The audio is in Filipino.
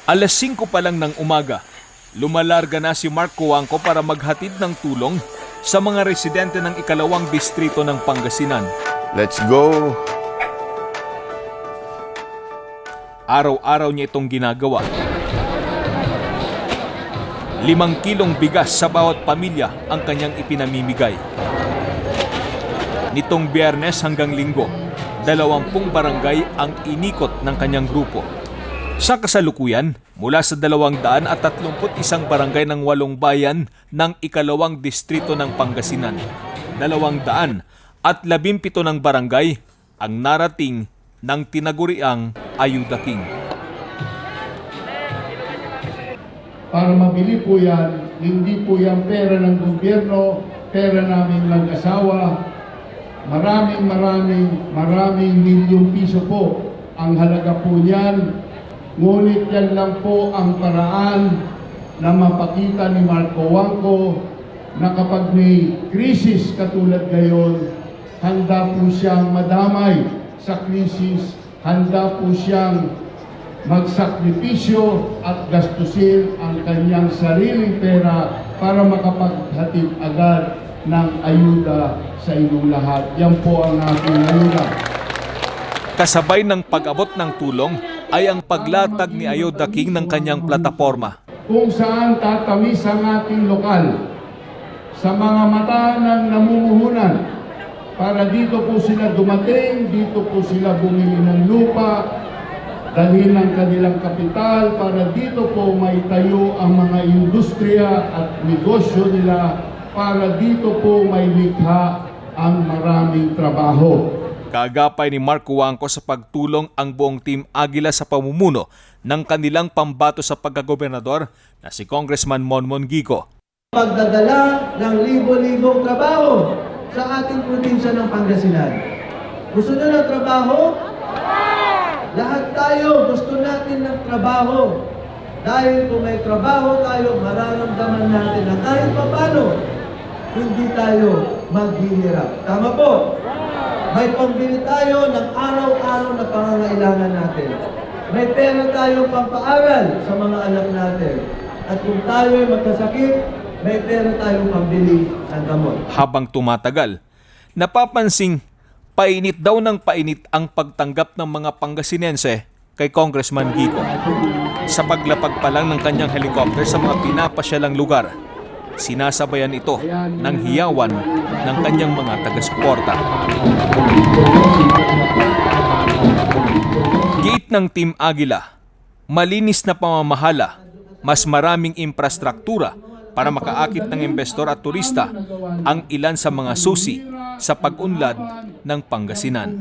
Alas 5 pa lang ng umaga, lumalarga na si Mark Cojuangco para maghatid ng tulong sa mga residente ng ikalawang distrito ng Pangasinan. Let's go! Araw-araw niya itong ginagawa. 5 kilong bigas sa bawat pamilya ang kanyang ipinamimigay. Nitong Biyernes hanggang Linggo, 20 barangay ang inikot ng kanyang grupo. Sa kasalukuyan, mula sa 231 barangay ng 8 bayan ng ikalawang distrito ng Pangasinan, 217 ng barangay ang narating ng tinaguriang Ayuda King. Para mabili po yan, hindi po yan pera ng gobyerno, pera namin mag-asawa. Maraming milyong piso po ang halaga po niyan. Ngunit yan lang po ang paraan na mapakita ni Mark Cojuangco na kapag may krisis katulad ngayon, handa po siyang madamay sa krisis, handa po siyang magsakripisyo at gastusin ang kanyang sariling pera para makapaghatid agad ng ayuda sa inyong lahat. Yan po ang aking ayuda. Kasabay ng pag-abot ng tulong ay ang paglatag ni Ayuda King ng kanyang plataporma. Kung saan tatamis ang ating lokal sa mga mata ng namumuhunan para dito po sila dumating, dito po sila bumili ng lupa, dalhin ng kanilang kapital para dito po may tayo ang mga industriya at negosyo nila para dito po may likha ang maraming trabaho. Kaagapay ni Mark Cojuangco sa pagtulong ang buong Team Aguila sa pamumuno ng kanilang pambato sa pagkagobernador na si Congressman Monmon Gico. Pagdadala ng libo-libong trabaho sa ating probinsya ng Pangasinan. Gusto nyo ng trabaho? Lahat tayo gusto natin ng trabaho. Dahil kung may trabaho tayo, mararamdaman natin na kahit paano, hindi tayo maghihirap. Tama po? May pambili tayo ng araw-araw na pangangailangan natin. May pera tayong pampaaral sa mga anak natin. At kung tayo ay magkasakit, may pera tayong pambili ng gamot. Habang tumatagal, napapansing painit daw ng painit ang pagtanggap ng mga Pangasinense kay Congressman Gico. Sa paglapag pa lang ng kanyang helicopter sa mga pinapasyalang lugar, sinasabayan ito ng hiyawan ng kanyang mga taga-suporta. Giit ng Team Aguila, malinis na pamamahala, mas maraming infrastruktura para makaakit ng investor at turista ang ilan sa mga susi sa pag-unlad ng Pangasinan.